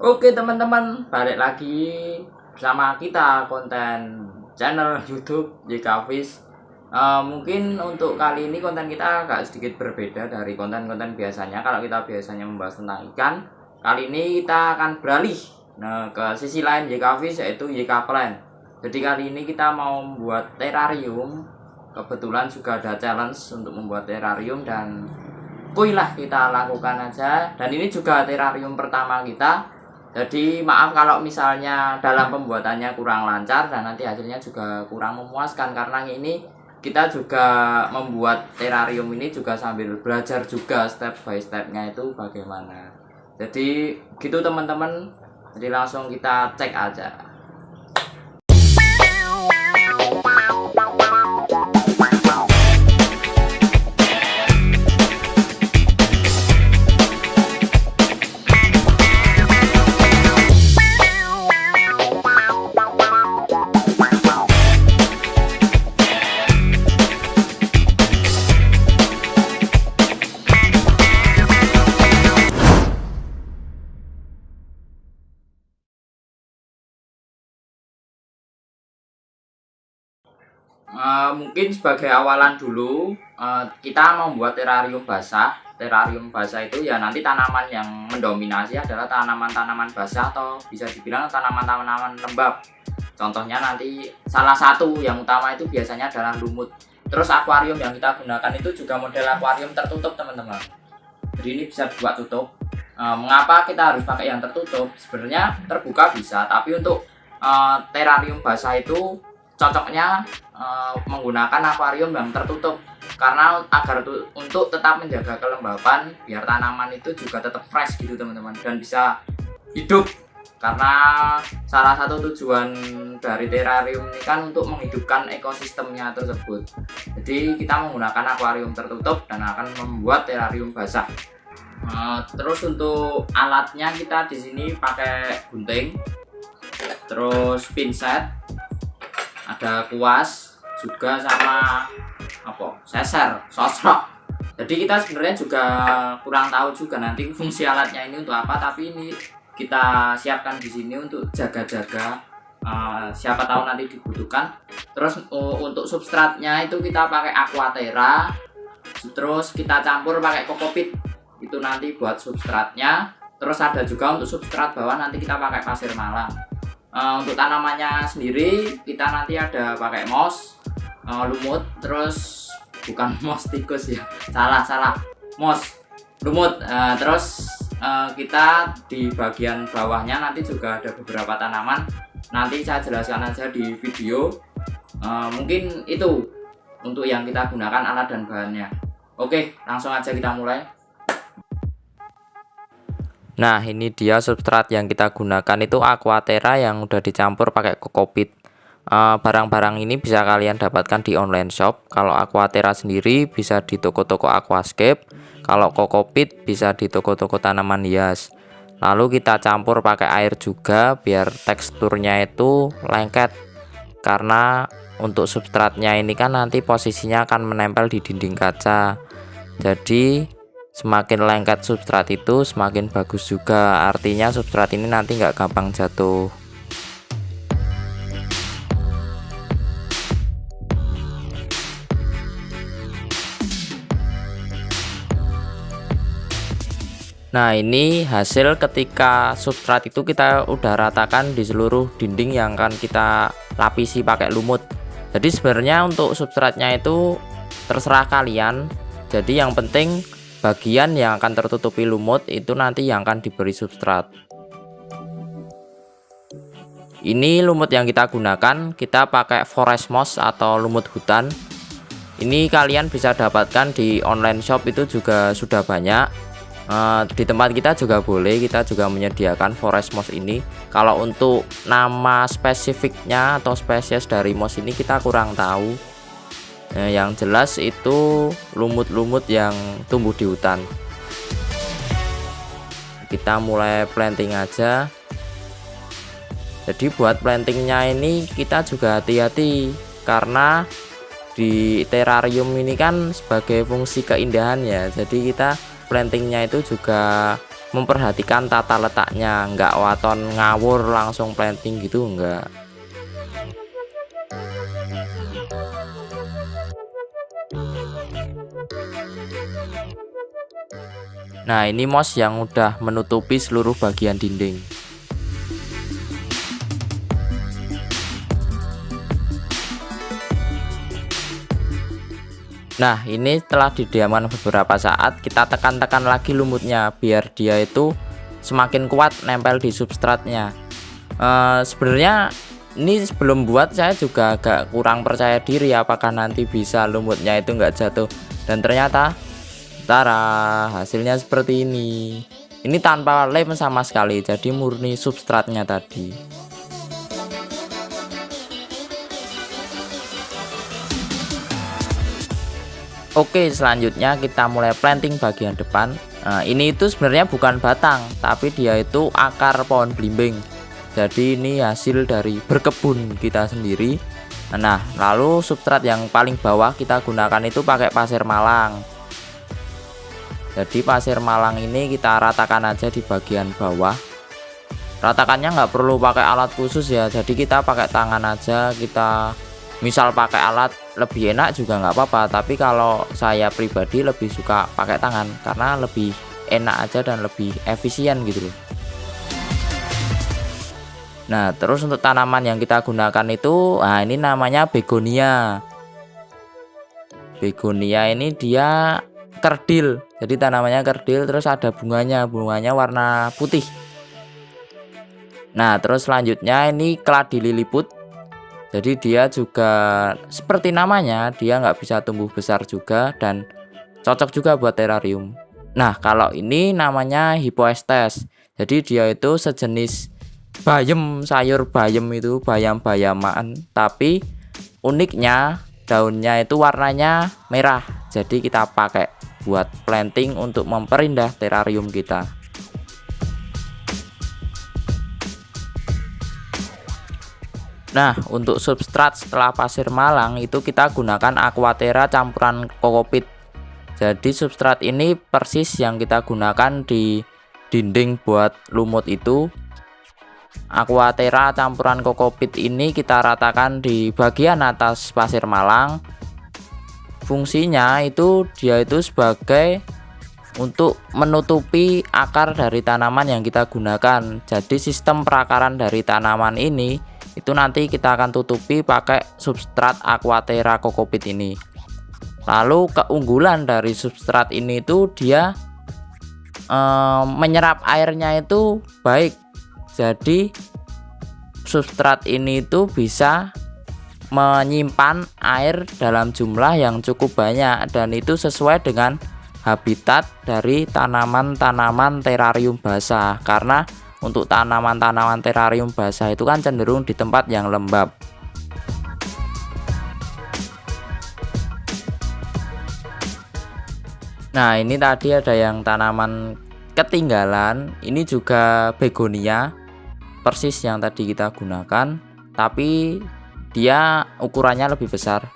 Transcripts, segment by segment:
Oke teman-teman, balik lagi bersama kita konten channel YouTube JK Fish. Mungkin untuk kali ini konten kita agak sedikit berbeda dari konten-konten biasanya. Kalau kita biasanya membahas tentang ikan, kali ini kita akan beralih ke sisi lain JK Fish, yaitu JK Plant. Jadi kali ini kita mau membuat terrarium. Kebetulan juga ada challenge untuk membuat terrarium dan kuilah kita lakukan aja. Dan ini juga terrarium pertama kita. Jadi maaf kalau misalnya dalam pembuatannya kurang lancar dan nanti hasilnya juga kurang memuaskan, karena ini kita juga membuat terrarium ini juga sambil belajar juga step by stepnya itu bagaimana. Jadi gitu teman-teman, jadi langsung kita cek aja. Mungkin sebagai awalan dulu kita membuat terrarium basah. Terrarium basah itu ya nanti tanaman yang mendominasi adalah tanaman-tanaman basah atau bisa dibilang tanaman-tanaman lembab. Contohnya nanti salah satu yang utama itu biasanya adalah lumut. Terus akuarium yang kita gunakan itu juga model akuarium tertutup teman-teman. Jadi ini bisa dibuat tutup. Mengapa kita harus pakai yang tertutup? Sebenarnya terbuka bisa, tapi untuk terrarium basah itu cocoknya menggunakan akuarium yang tertutup, karena agar untuk tetap menjaga kelembapan biar tanaman itu juga tetap fresh gitu teman-teman, dan bisa hidup, karena salah satu tujuan dari terrarium ini kan untuk menghidupkan ekosistemnya tersebut. Jadi kita menggunakan akuarium tertutup dan akan membuat terrarium basah. Terus untuk alatnya kita di sini pakai gunting, terus pinset, ada kuas juga, sama seser, sosrok. Jadi kita sebenarnya juga kurang tahu juga nanti fungsi alatnya ini untuk apa, tapi ini kita siapkan di sini untuk jaga-jaga, siapa tahu nanti dibutuhkan. Terus untuk substratnya itu kita pakai aquaterra, terus kita campur pakai kokopit, itu nanti buat substratnya. Terus ada juga untuk substrat bawah nanti kita pakai pasir malam. Untuk tanamannya sendiri kita nanti ada pakai moss, lumut, terus bukan moss tikus ya, salah moss, lumut. Terus kita di bagian bawahnya nanti juga ada beberapa tanaman, nanti saya jelaskan aja di video. Mungkin itu untuk yang kita gunakan alat dan bahannya. Oke, langsung aja kita mulai. Nah, ini dia substrat yang kita gunakan, itu aquaterra yang udah dicampur pakai kokopit. Barang-barang ini bisa kalian dapatkan di online shop. Kalau aquaterra sendiri bisa di toko-toko aquascape, kalau kokopit bisa di toko-toko tanaman hias. Lalu kita campur pakai air juga biar teksturnya itu lengket, karena untuk substratnya ini kan nanti posisinya akan menempel di dinding kaca. Jadi semakin lengket substrat itu semakin bagus juga, artinya substrat ini nanti nggak gampang jatuh. Nah, ini hasil ketika substrat itu kita udah ratakan di seluruh dinding yang akan kita lapisi pakai lumut. Jadi sebenarnya untuk substratnya itu terserah kalian, jadi yang penting bagian yang akan tertutupi lumut itu nanti yang akan diberi substrat. Ini lumut yang kita gunakan, kita pakai forest moss atau lumut hutan. Ini kalian bisa dapatkan di online shop, itu juga sudah banyak. Di tempat kita juga boleh, kita juga menyediakan forest moss ini. Kalau untuk nama spesifiknya atau spesies dari moss ini kita kurang tahu. Yang jelas itu lumut-lumut yang tumbuh di hutan. Kita mulai planting aja. Jadi buat plantingnya ini kita juga hati-hati, karena di terrarium ini kan sebagai fungsi keindahan ya. Jadi kita plantingnya itu juga memperhatikan tata letaknya, nggak waton ngawur langsung planting gitu, enggak. Nah, ini moss yang udah menutupi seluruh bagian dinding. Nah, ini setelah didiamkan beberapa saat, kita tekan-tekan lagi lumutnya biar dia itu semakin kuat nempel di substratnya. Sebenarnya ini sebelum buat saya juga agak kurang percaya diri apakah nanti bisa lumutnya itu nggak jatuh, dan ternyata tara, hasilnya seperti ini. Ini tanpa lem sama sekali, jadi murni substratnya tadi. Oke, selanjutnya kita mulai planting bagian depan. Nah, ini itu sebenarnya bukan batang, tapi dia itu akar pohon belimbing. Jadi ini hasil dari berkebun kita sendiri. Nah, lalu substrat yang paling bawah kita gunakan itu pakai pasir malang. Jadi pasir malang ini kita ratakan aja di bagian bawah. Ratakannya nggak perlu pakai alat khusus ya, jadi kita pakai tangan aja. Kita misal pakai alat lebih enak juga nggak apa-apa, tapi kalau saya pribadi lebih suka pakai tangan karena lebih enak aja dan lebih efisien gitu loh. Nah, terus untuk tanaman yang kita gunakan itu, nah ini namanya begonia. Begonia ini dia kerdil, jadi tanamannya kerdil, terus ada bunganya warna putih. Nah, terus selanjutnya ini keladi liliput. Jadi dia juga seperti namanya, dia nggak bisa tumbuh besar juga dan cocok juga buat terarium. Nah, kalau ini namanya Hypoestes. Jadi dia itu sejenis bayam, sayur bayam itu, bayam-bayaman. Tapi uniknya daunnya itu warnanya merah. Jadi kita pakai buat planting untuk memperindah terarium kita. Nah, untuk substrat setelah pasir malang itu kita gunakan Aquaterra campuran kokopit. Jadi substrat ini persis yang kita gunakan di dinding buat lumut itu. Aquaterra campuran kokopit ini kita ratakan di bagian atas pasir malang. Fungsinya itu dia itu sebagai untuk menutupi akar dari tanaman yang kita gunakan. Jadi sistem perakaran dari tanaman ini itu nanti kita akan tutupi pakai substrat Aquaterra kokopit ini. Lalu keunggulan dari substrat ini itu dia menyerap airnya itu baik. Jadi substrat ini itu bisa menyimpan air dalam jumlah yang cukup banyak, dan itu sesuai dengan habitat dari tanaman-tanaman terarium basah. Karena untuk tanaman-tanaman terarium basah itu kan cenderung di tempat yang lembab. Nah, ini tadi ada yang tanaman ketinggalan. Ini juga begonia, persis yang tadi kita gunakan, tapi dia ukurannya lebih besar.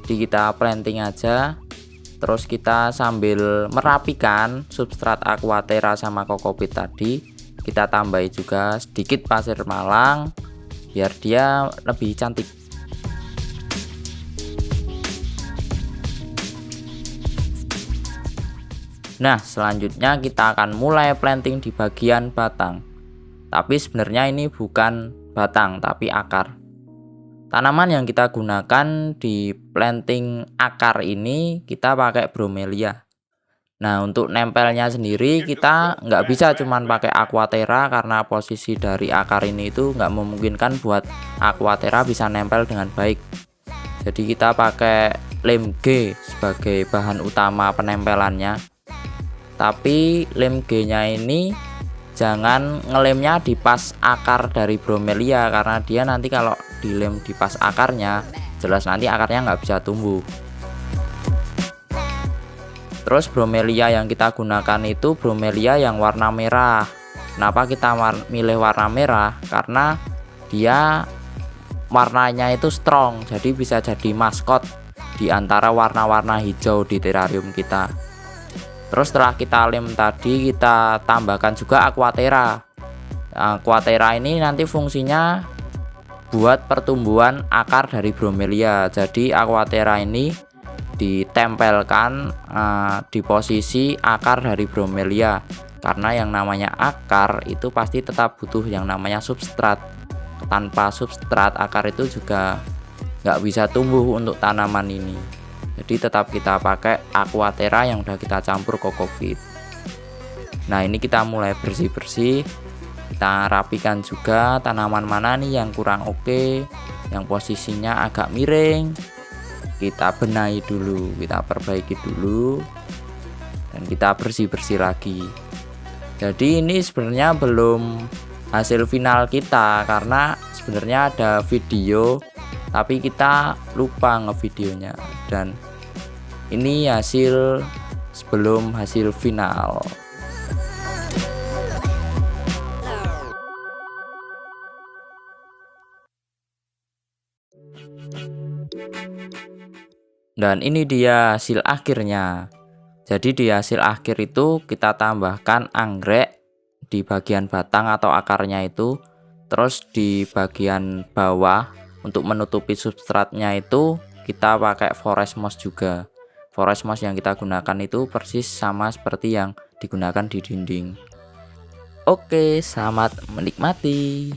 Jadi kita planting aja, terus kita sambil merapikan substrat Aquaterra sama kokopit tadi, kita tambahi juga sedikit pasir malang biar dia lebih cantik. Nah, selanjutnya kita akan mulai planting di bagian batang. Tapi sebenarnya ini bukan batang tapi akar. Tanaman yang kita gunakan di planting akar ini kita pakai bromelia. Nah, untuk nempelnya sendiri kita nggak bisa cuman pakai Aquaterra karena posisi dari akar ini itu nggak memungkinkan buat Aquaterra bisa nempel dengan baik. Jadi kita pakai lem G sebagai bahan utama penempelannya. Tapi lem G-nya ini jangan ngelemnya di pas akar dari bromelia, karena dia nanti kalau dilem di pas akarnya, jelas nanti akarnya nggak bisa tumbuh. Terus bromelia yang kita gunakan itu bromelia yang warna merah. Kenapa kita milih warna merah? Karena dia warnanya itu strong, jadi bisa jadi maskot di antara warna-warna hijau di terarium kita. Terus setelah kita lem tadi, kita tambahkan juga aquaterra. Aquaterra ini nanti fungsinya buat pertumbuhan akar dari bromelia. Jadi aquaterra ini ditempelkan di posisi akar dari bromelia, karena yang namanya akar itu pasti tetap butuh yang namanya substrat. Tanpa substrat akar itu juga nggak bisa tumbuh untuk tanaman ini. Jadi tetap kita pakai aquaterra yang udah kita campur kokopit. Nah, ini kita mulai bersih-bersih, kita rapikan juga tanaman mana nih yang kurang oke, yang posisinya agak miring, kita benahi dulu, kita perbaiki dulu, dan kita bersih-bersih lagi. Jadi ini sebenarnya belum hasil final kita, karena sebenarnya ada video tapi kita lupa ngevideonya, dan ini hasil sebelum hasil final. Dan ini dia hasil akhirnya. Jadi di hasil akhir itu kita tambahkan anggrek di bagian batang atau akarnya itu. Terus di bagian bawah untuk menutupi substratnya itu kita pakai forest moss juga. Forest moss yang kita gunakan itu persis sama seperti yang digunakan di dinding. Oke, selamat menikmati.